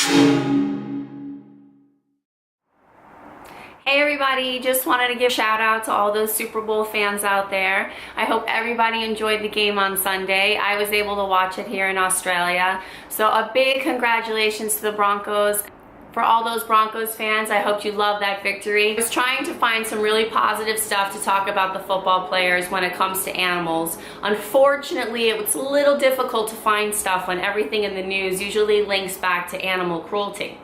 Hey everybody, just wanted to give a shout out to all those Super Bowl fans out there. I hope everybody enjoyed the game on Sunday. I was able to watch it here in Australia. So a big congratulations to the Broncos. For all those Broncos fans, I hope you love that victory. I was trying to find some really positive stuff to talk about the football players when it comes to animals. Unfortunately, it was a little difficult to find stuff when everything in the news usually links back to animal cruelty.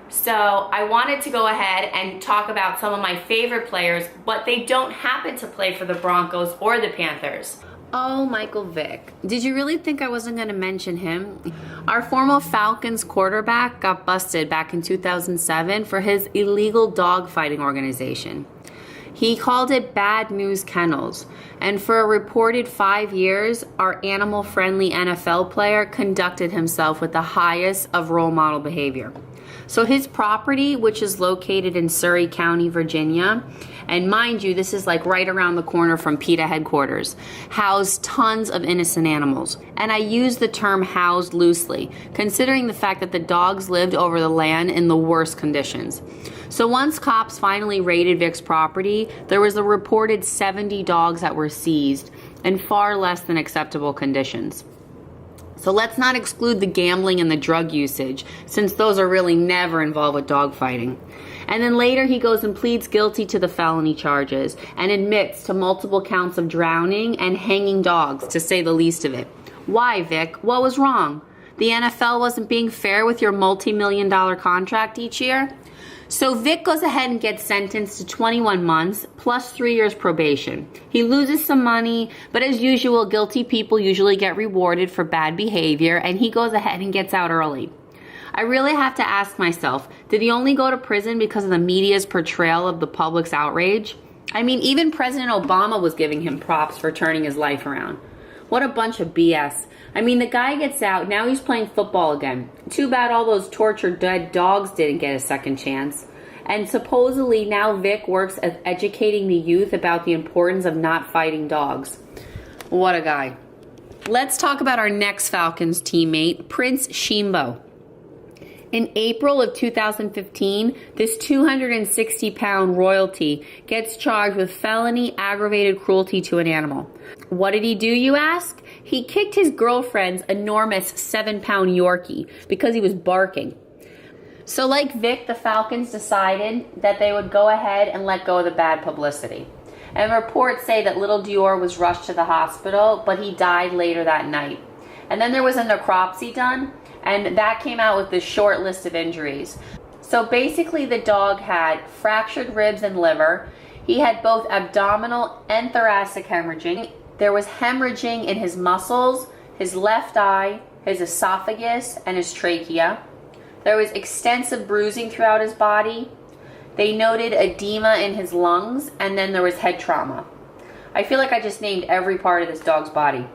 So I wanted to go ahead and talk about some of my favorite players, but they don't happen to play for the Broncos or the Panthers. Oh, Michael Vick. Did you really think I wasn't going to mention him? Our former Falcons quarterback got busted back in 2007 for his illegal dog fighting organization. He called it Bad News Kennels, and for a reported 5 years, our animal-friendly NFL player conducted himself with the highest of role model behavior. So his property, which is located in Surrey County, Virginia, and mind you, this is like right around the corner from PETA headquarters, housed tons of innocent animals. And I use the term housed loosely, considering the fact that the dogs lived over the land in the worst conditions. So once cops finally raided Vic's property, there was a reported 70 dogs that were seized in far less than acceptable conditions. So let's not exclude the gambling and the drug usage, since those are really never involved with dog fighting. And then later he goes and pleads guilty to the felony charges and admits to multiple counts of drowning and hanging dogs, to say the least of it. Why, Vic? What was wrong? The NFL wasn't being fair with your multi-million-dollar contract each year? So Vic goes ahead and gets sentenced to 21 months plus 3 years probation. He loses some money, but as usual, guilty people usually get rewarded for bad behavior, and he goes ahead and gets out early. I really have to ask myself, did he only go to prison because of the media's portrayal of the public's outrage? I mean, even President Obama was giving him props for turning his life around. What a bunch of BS. I mean, the guy gets out, now he's playing football again. Too bad all those tortured dead dogs didn't get a second chance. And supposedly now Vic works at educating the youth about the importance of not fighting dogs. What a guy. Let's talk about our next Falcons teammate, Prince Shimbo. In April of 2015, this 260-pound royalty gets charged with felony aggravated cruelty to an animal. What did he do, you ask? He kicked his girlfriend's enormous 7-pound Yorkie because he was barking. So like Vic, the Falcons decided that they would go ahead and let go of the bad publicity. And reports say that little Dior was rushed to the hospital, but he died later that night. And then there was a necropsy done, and that came out with this short list of injuries. So basically the dog had fractured ribs and liver. He had both abdominal and thoracic hemorrhaging. There was hemorrhaging in his muscles, his left eye, his esophagus, and his trachea. There was extensive bruising throughout his body. They noted edema in his lungs, and then there was head trauma. I feel like I just named every part of this dog's body.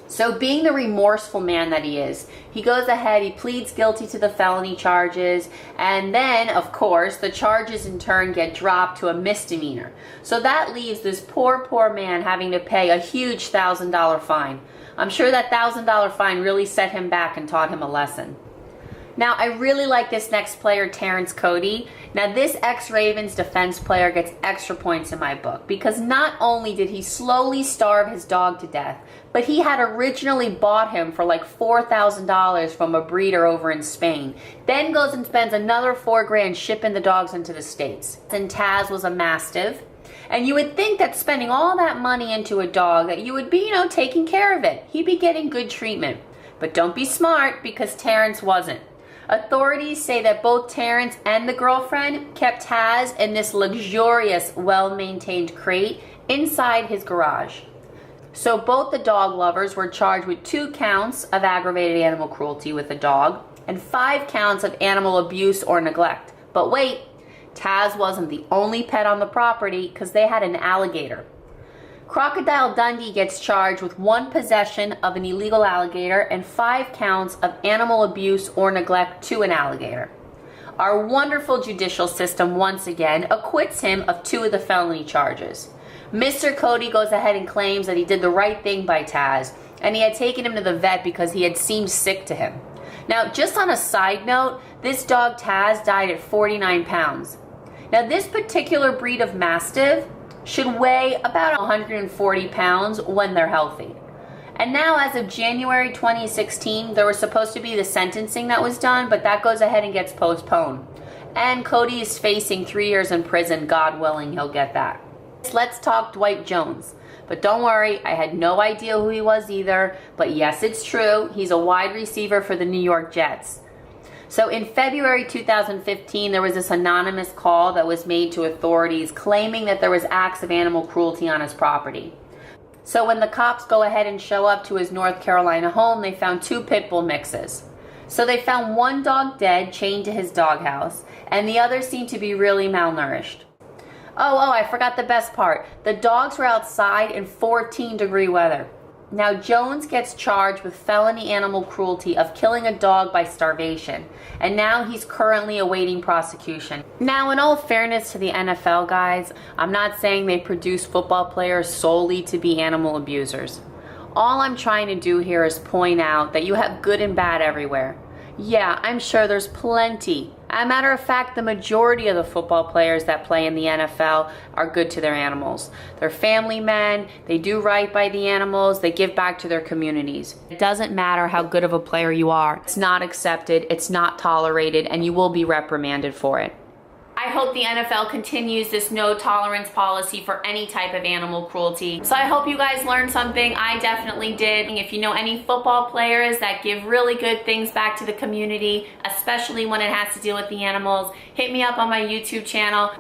So being the remorseful man that he is, he goes ahead, he pleads guilty to the felony charges, and then, of course, the charges in turn get dropped to a misdemeanor. So that leaves this poor man having to pay a huge $1,000 fine. I'm sure that $1,000 fine really set him back and taught him a lesson. Now, I really like this next player, Terrence Cody. Now, this ex-Ravens defense player gets extra points in my book because not only did he slowly starve his dog to death, but he had originally bought him for like $4,000 from a breeder over in Spain. Then goes and spends another $4,000 shipping the dogs into the States. And Taz was a Mastiff. And you would think that spending all that money into a dog that you would be, taking care of it. He'd be getting good treatment. But don't be smart because Terrence wasn't. Authorities say that both Terrence and the girlfriend kept Taz in this luxurious, well-maintained crate inside his garage. So both the dog lovers were charged with 2 counts of aggravated animal cruelty with the dog and 5 counts of animal abuse or neglect. But wait, Taz wasn't the only pet on the property because they had an alligator. Crocodile Dundee gets charged with 1 possession of an illegal alligator and 5 counts of animal abuse or neglect to an alligator. Our wonderful judicial system once again acquits him of 2 of the felony charges. Mr. Cody goes ahead and claims that he did the right thing by Taz, and he had taken him to the vet because he had seemed sick to him. Now, just on a side note, this dog Taz died at 49 pounds. Now, this particular breed of Mastiff should weigh about 140 pounds when they're healthy. And now, as of January 2016, there was supposed to be the sentencing that was done, but that goes ahead and gets postponed. And Cody is facing 3 years in prison. God willing, he'll get that. Let's talk Dwight Jones. But don't worry, I had no idea who he was either. But yes, it's true. He's a wide receiver for the New York Jets. So in February 2015, there was this anonymous call that was made to authorities claiming that there was acts of animal cruelty on his property. So when the cops go ahead and show up to his North Carolina home, they found 2 pit bull mixes. So they found one dog dead, chained to his doghouse, and the other seemed to be really malnourished. Oh, I forgot the best part. The dogs were outside in 14-degree weather. Now, Jones gets charged with felony animal cruelty of killing a dog by starvation, and now he's currently awaiting prosecution. Now, in all fairness to the NFL guys, I'm not saying they produce football players solely to be animal abusers. All I'm trying to do here is point out that you have good and bad everywhere. Yeah, I'm sure there's plenty. As a matter of fact, the majority of the football players that play in the NFL are good to their animals. They're family men, they do right by the animals, they give back to their communities. It doesn't matter how good of a player you are. It's not accepted, it's not tolerated, and you will be reprimanded for it. I hope the NFL continues this no tolerance policy for any type of animal cruelty. So I hope you guys learned something. I definitely did. If you know any football players that give really good things back to the community, especially when it has to deal with the animals, hit me up on my YouTube channel.